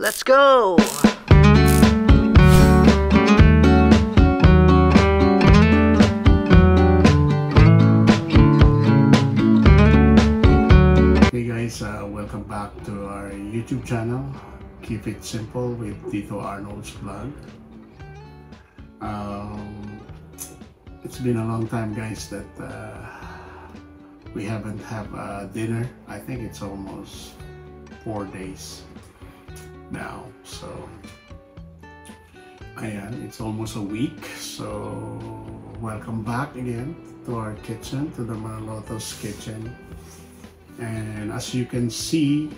Let's go! Hey guys, welcome back to our YouTube channel. Keep it simple with Tito Arnold's vlog. It's been a long time, guys, that we haven't had dinner. I think it's almost 4 days now. So, ayan, it's almost a week. So, welcome back again to our kitchen, to the Manaloto's kitchen. And as you can see,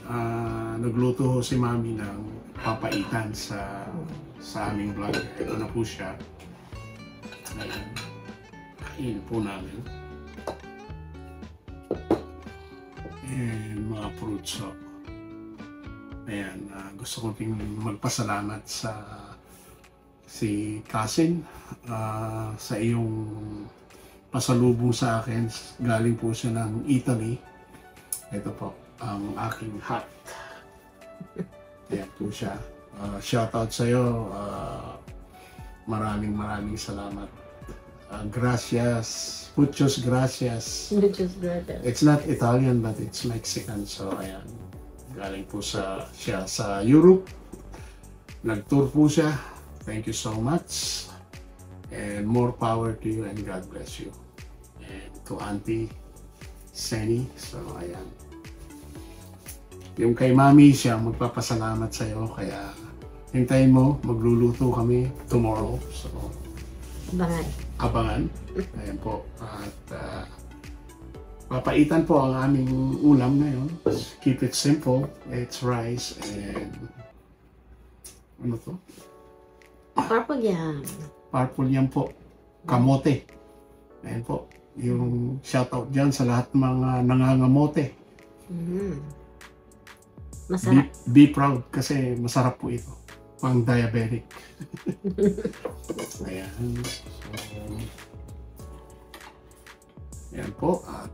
nagluto ho si Mami ng papaitan sa aming vlog. Ito na po siya. Ayan. Kain po namin. And mga fruits ho. Ayan, gusto ko ping magpasalamat sa si Cousin sa iyong pasalubong sa akin. Galing po siya ng Italy. Ito po ang aking hat. Ayan po siya. Shoutout sa iyo. Maraming salamat. Gracias. Muchos gracias. Muchos gracias. It's not Italian but it's Mexican. So ayan. Galing po siya sa Europe. Nag-tour po siya. Thank you so much. And more power to you and God bless you. And to Auntie Senny. So ayan. Yung kay Mami siya magpapasalamat sa iyo. Kaya hintayin mo. Magluluto kami tomorrow. So abangan. Ayan po. At papaitan po ang aming ulam ngayon. Keep it simple. It's rice and ano to? Purple yam. Purple yam po. Kamote. Ayan po. Yung shoutout dyan sa lahat mga nangangamote. Masarap. Be proud kasi masarap po ito. Pang diabetic. Ayan. So, ayan po. At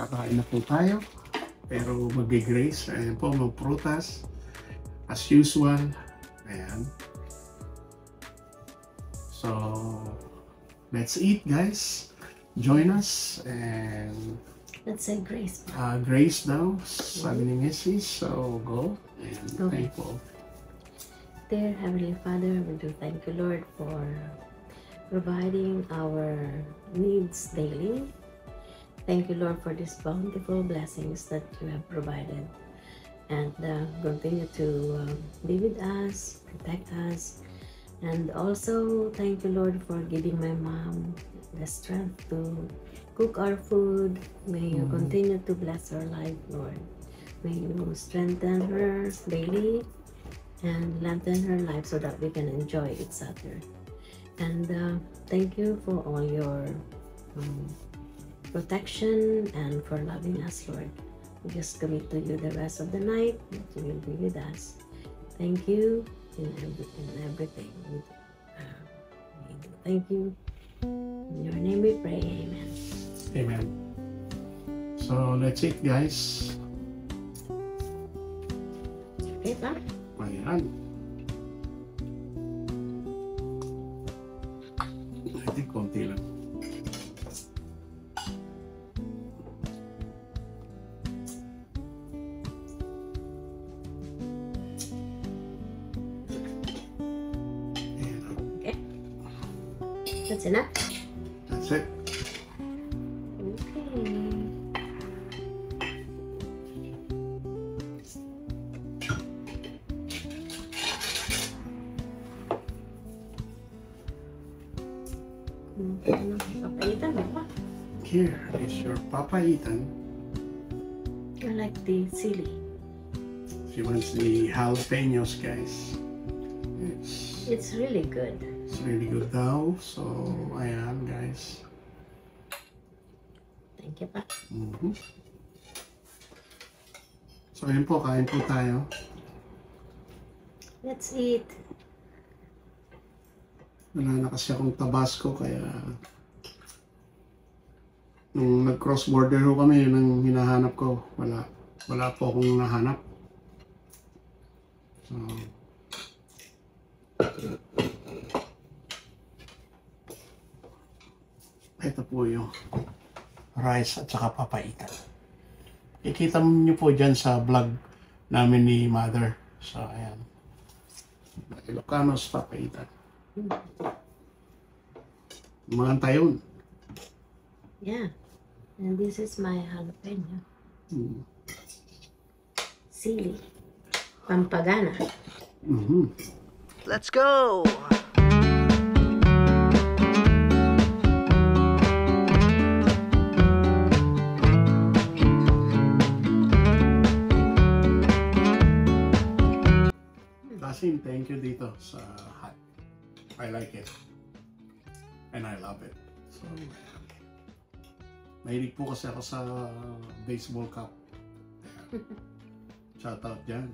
kakain na po tayo. Pero mag-grace. Ayan po, magprutas. As usual. Ayan. So, let's eat, guys. Join us. And Let's say grace. Grace daw. Sabi ni Mrs. So, go. And thankful. Dear Heavenly Father, we do thank you, Lord, for providing our needs daily. Thank you, Lord, for these bountiful blessings that you have provided. And continue to be with us, protect us. And also, thank you, Lord, for giving my mom the strength to cook our food. May you continue to bless her life, Lord. May you strengthen her daily and lengthen her life so that we can enjoy each other. And thank you for all your protection and for loving us, Lord. We just commit to you the rest of the night that you will be with us. Thank you in everything. Thank you. In your name we pray. Amen. Amen. So, let's eat, guys. Okay ba? Ayan. I think konti lang. Okay. That's enough? That's it. Okay. Papaitan mo pa. Here is your papaitan. I like the chili. She wants the jalapenos, guys. It's really good. It's really good daw. So, ayan, guys. Thank you pa. So, ayun po, kain po tayo. Let's eat. Wala na kasi akong Tabasco, kaya nung nag-cross border ho kami, yun ang hinahanap ko. Wala po akong nahanap. So, ito po yung rice at saka papaitan. Ikita niyo po dyan sa vlog namin ni Mother. So, ayan. Ilocanos papaitan. Mga tayon. Yeah. And this is my jalapeno. Sili. Pampagana. Let's go! Kasim, thank you dito sa hat. I like it. And I love it. So, mahilig po kasi ako sa baseball cap. Shout out dyan.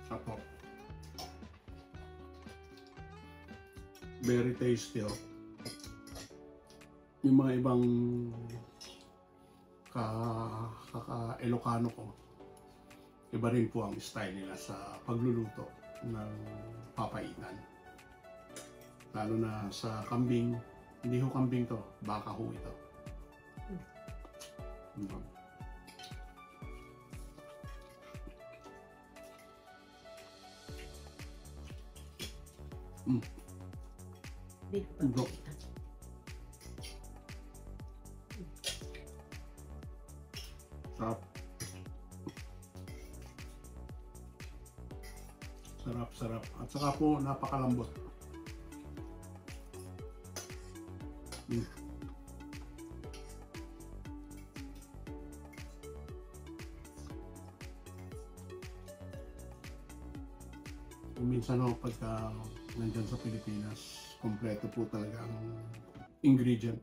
Apo. Very tasty, oh. Yung mga ibang Ilocano ko, iba rin po ang style nila sa pagluluto ng papaitan. Lalo na sa kambing, hindi ho kambing to, baka ho ito. Beef Go. papaitan. Sarap. Sarap, sarap. At saka po, napakalambot. Minsan ho, pagka nandyan sa Pilipinas, kompleto po talaga ang ingredient.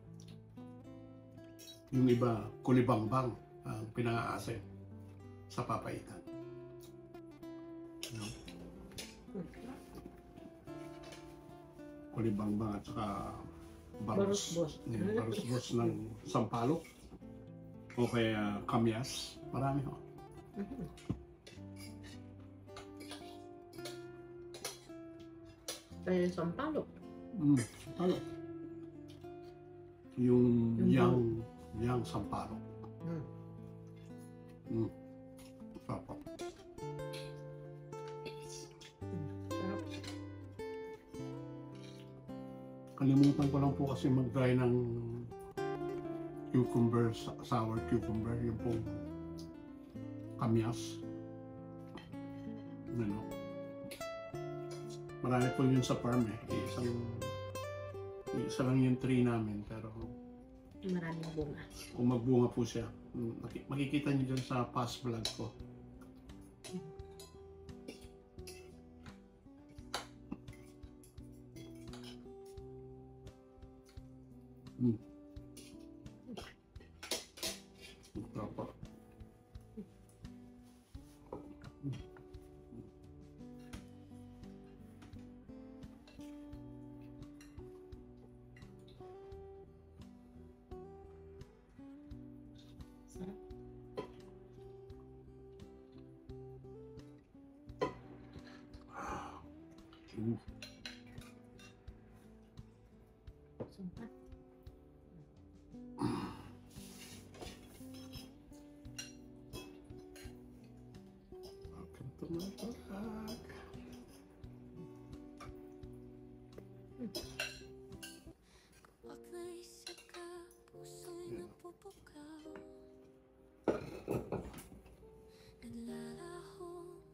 Yung iba, kulibangbang ang pinang-aasin sa papaitan. Kulibangbang at saka Barusbos. barusbos ng sampalok o kaya kamyas. Marami ho. Kaya sampalok. Sampalok. Yung yang sampalok. Sarap. Sarap. Kalimutan ko lang po kasi mag-dry ng cucumber, sour cucumber, yung pong kamyas. Ano? Marami po yun sa farm eh. Isa lang yung tree namin, pero Maraming bunga. kung magbunga po siya, makikita niyo dyan sa past vlog ko. Proper. Sarap. Sarap. Welcome to my vlog. Kapag naisip ka, puso'y napupukaw. Naglalaho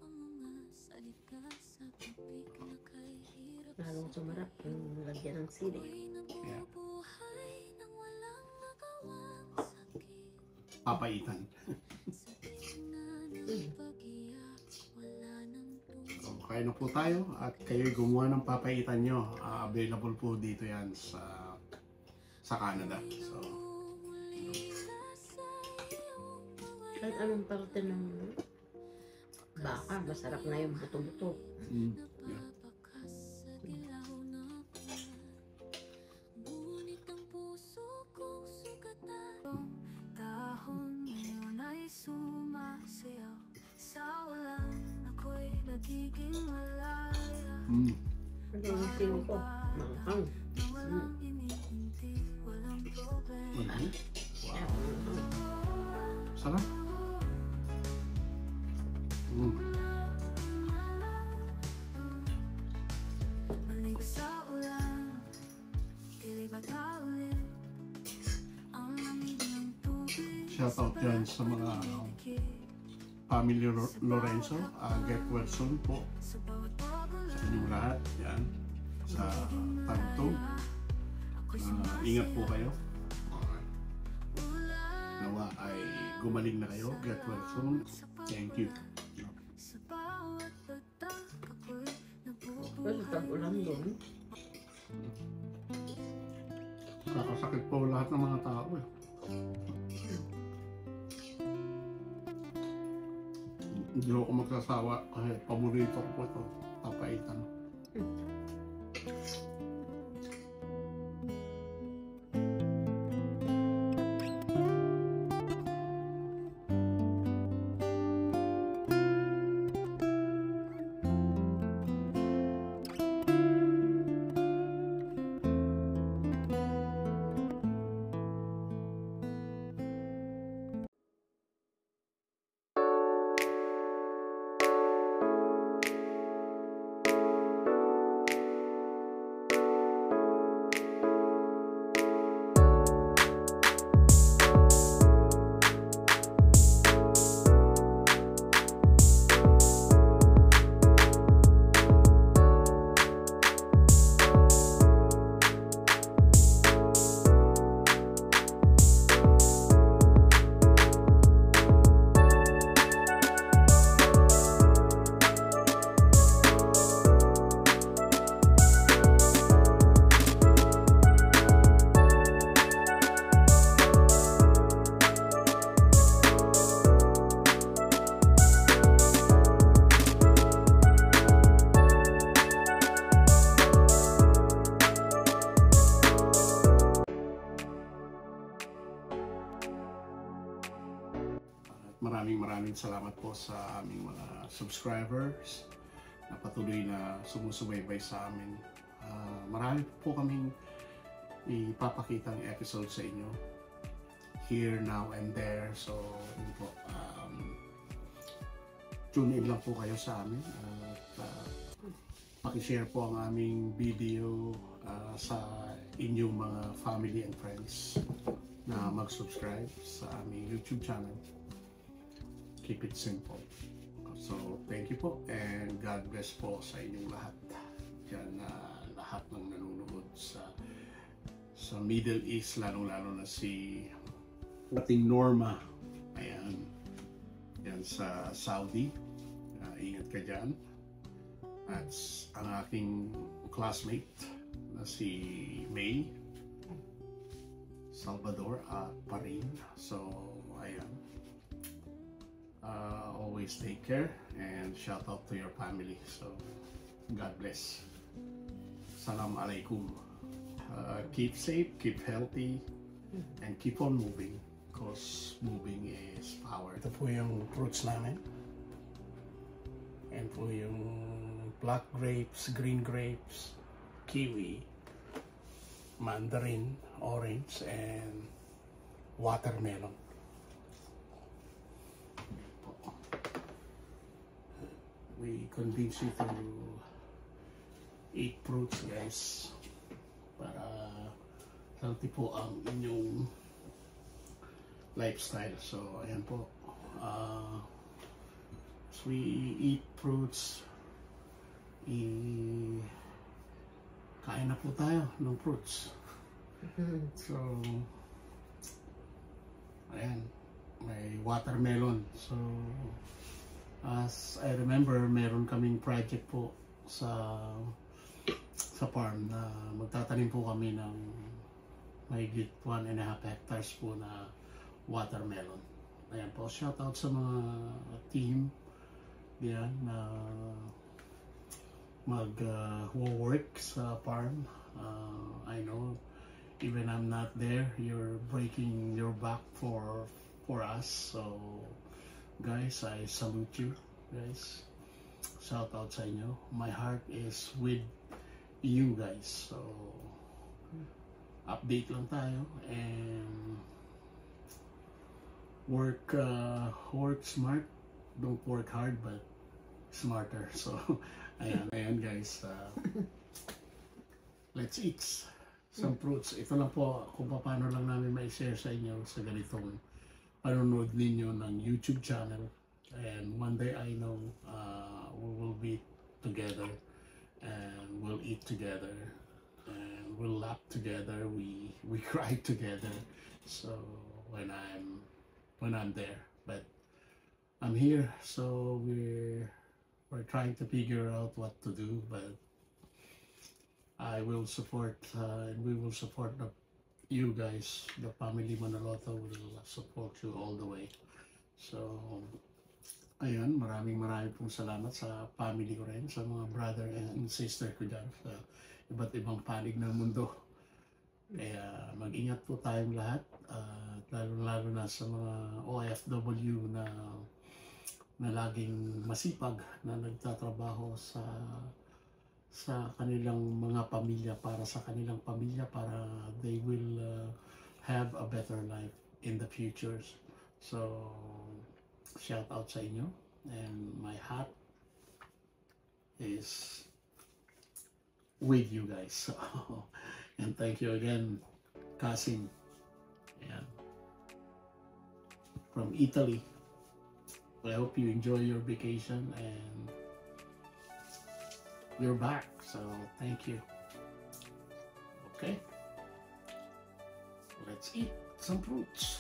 ang mga salita sa bibig na kay hirap. Lalong sumarap yung lagyan ng sili. Ako'y nabubuhay nang walang nagawang sakit. Papaitan. Sa gitna ng pag-iyak, wala nang tulong. So, kaya na po tayo at kayo gumawa ng papaitan nyo. Available po dito yan sa sa Canada. So, Kahit anong parte ng baka, masarap na yung buto-buto. yeah. Ngunit ang puso kong sugatan, dahon ngayon ay sumasayaw. Sa walan ako'y nagiging malaya. Ano yung sino ko? Manghang. Walang iniinti, walang problema. Wow. Sarap. Maligo sa ulan, tilibat na ulit ang lamig ng tubig. Shoutout dyan sa mga family Lorenzo. Get well soon po Sa bawat pagulan, sa inyong lahat. Yan. Sa Tagtog. Ingat po kayo. Nawa ay gumaling na kayo. Get well soon. Thank you. sa bawat dagdag ako'y Pero tag-ulan doon. Kakasakit po lahat ng mga tao eh. Hindi ako magsasawa kasi paborito ko po ito. Papaitan. Maraming salamat po sa aming mga subscribers na patuloy na sumusubaybay sa amin. Marami po kaming ipapakitang episode sa inyo. Here, now, and there. So, yun po. Tune in lang po kayo sa amin. At pakishare po ang aming video sa inyong mga family and friends na mag-subscribe sa aming YouTube channel. Keep it simple. So, thank you po and God bless po sa inyong lahat. Yan lahat ng nanonood sa Middle East, lalong-lalo na si ating Norma. Ayan. Yan sa Saudi. Ingat ka dyan. At ang aking classmate na si May Salvador at Parin. So, ayan. Always take care and shout out to your family. So, God bless. Salam alaikum. Keep safe, keep healthy, and keep on moving because moving is power. Ito po yung fruits namin. And po yung black grapes, green grapes, kiwi, mandarin, orange, and watermelon. We convince you to eat fruits, guys, para healthy po ang inyong lifestyle. So, ayan po. As we eat fruits, kain na po tayo ng fruits. So, ayan, may watermelon. So, as I remember, meron kaming project po sa farm na magtatanim po kami ng mahigit 1.5 hectares po na watermelon. Ayan po, shoutout sa mga team yan na mag-work sa farm. I know even I'm not there, you're breaking your back for us. So guys, I salute you guys. Shout out sa inyo. My heart is with you guys. So update lang tayo and work smart, don't work hard but smarter. So ayan guys, let's eat some fruits. Ito lang po kung paano lang namin ma-share sa inyo sa ganitong panonood ninyo ng YouTube channel. And one day I know we will be together and we'll eat together and we'll laugh together, we cry together. So when I'm there, but I'm here, so we're trying to figure out what to do, but I will support and we will support you guys, the family Manaloto will support you all the way. So ayun, maraming pong salamat sa family ko rin, sa mga brother and sister ko dyan sa iba't ibang panig ng mundo. Kaya mag-ingat po tayong lahat, lalo na sa mga OFW na laging masipag na nagtatrabaho sa kanilang mga pamilya, para sa kanilang pamilya, para they will have a better life in the futures. So shout out sa inyo, and my heart is with you guys. So, and thank you again, Kasim, and from Italy. I hope you enjoy your vacation and you're back. So thank you. Okay, let's eat some fruits.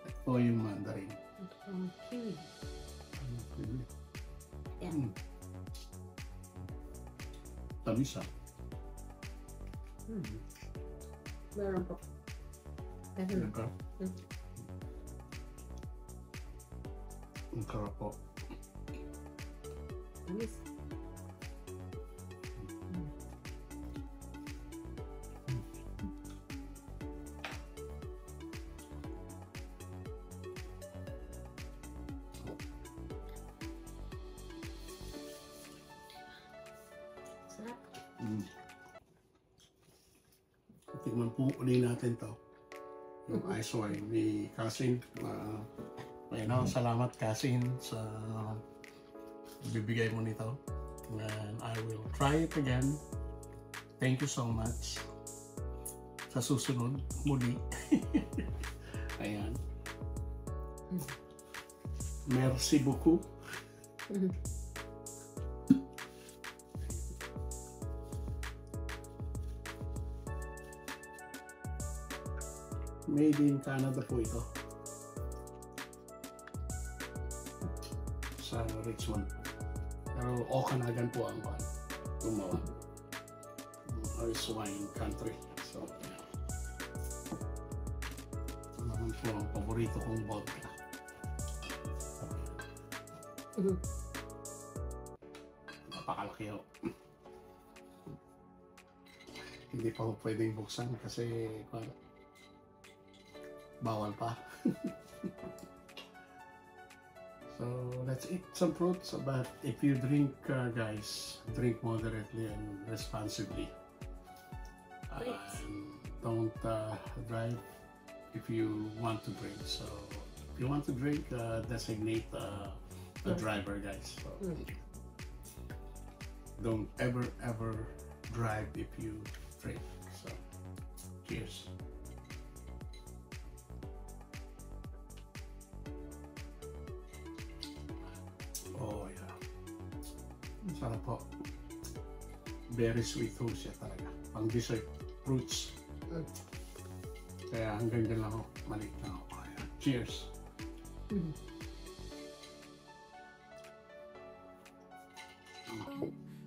Ito yung mandarin. Kiwi. Yeah. Tamis ah. Meron po. Ang sarap. Ang sarap po. Tamis. Sarap. Tingnan po ulit natin to. Yung ice wine ni Kasin. Ayun, salamat Kasin sa bibigay mo nito. And I will try it again. Thank you so much. Sa susunod, muli. Ayan. Merci beaucoup. Made in Canada po ito. Sa Richmond. Pero Okanagan po ang gumawa. Ice wine country. So, yeah. Ito naman po ang paborito kong vodka. Napakalaki ho. Hindi pa ho pwedeng buksan kasi bawal pa. So let's eat some fruits, but if you drink, guys, drink moderately and responsibly. Don't drive if you want to drink. So if you want to drink, designate a driver, guys. So don't ever drive if you drink. So cheers. Oh yeah. Sarap po. Very sweet ho siya talaga. Pang dessert fruits. Kaya hanggang dyan lang ako. Maliit lang ako. Ayan. Cheers.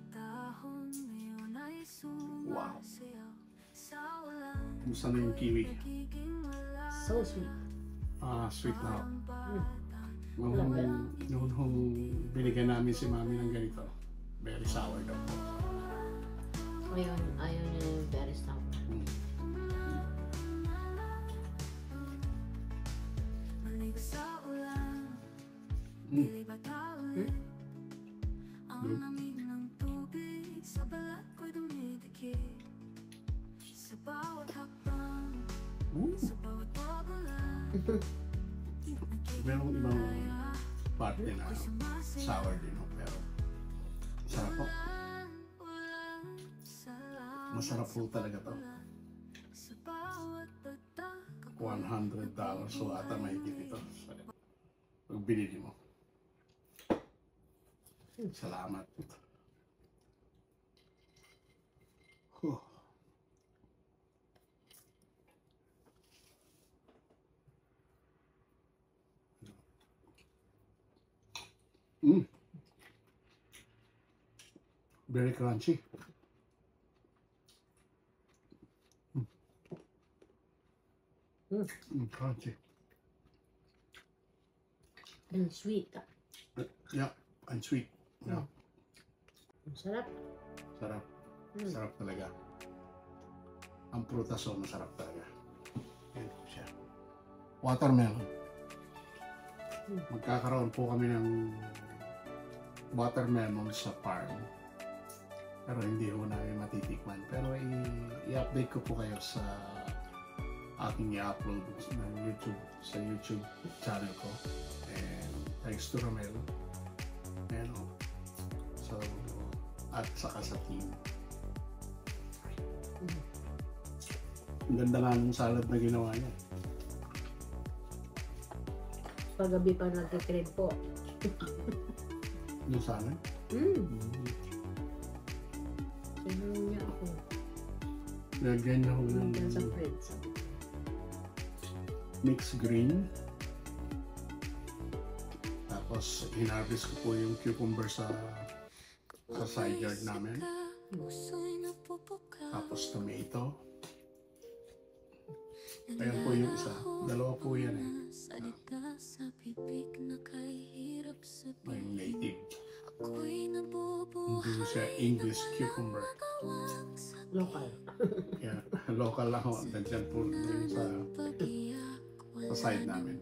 Dahon ngayon ay Gusto na yung kiwi. So sweet. Sweet na ako. Mm. Noong binigyan namin si mami ng ganito, very sour daw po. Ayaw niya yung very sour. Mm. Mm. Merong ibang parte na sour din, no? Pero sarap po. Masarap po talaga to. $100 so ata mahigit ito. Pag binili mo. Salamat. Huh. Mm. Very crunchy. Crunchy. And sweet. Yeah, and sweet. Yeah. Sarap. Sarap. Sarap talaga. Ang prutas o masarap talaga. Yan po siya. Watermelon. Magkakaroon po kami ng watermelon sa farm. Pero hindi ko namin matitikman. Pero i-update ko po kayo sa aking i-upload ng YouTube, sa YouTube channel ko. And thanks to Romel. And so, at saka sa team. Ang ganda nga ng salad na ginawa niya. Paggabi pa nagkikrib po. Yung salad? Sinunod niya ako. Lagyan niya ko ng Nandyan sa fridge. mixed green. Tapos hinarvest ko po yung cucumber sa side yard namin. Tapos tomato. Ayan po yung isa. Dalawa po yan eh. May native. Hindi siya English cucumber. Local. Yeah, local lang ako. Nandyan po din sa side namin.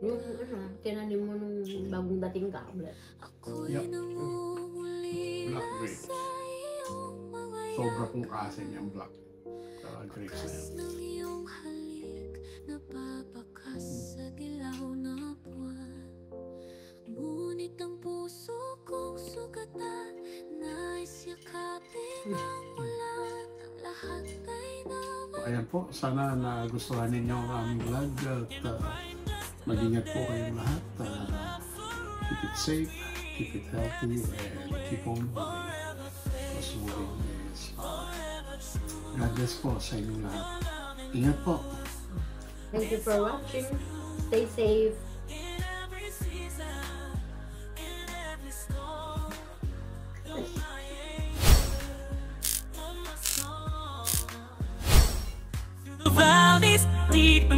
Yung tinanim mo nung bagong dating ka. Yep. Black grapes. Sobra pong asim yung black grapes na yan. Ngunit ang puso kong sugatan, nais yakapin ang ulan, ang lahat ay Ayan po, sana nagustuhan ninyo ang aming vlog at mag-ingat po kayong lahat. Keep it safe, keep it healthy, and keep on moving. Because moving is God bless po sa inyong lahat. Ingat po. Thank you for watching. Stay safe. Valleys deep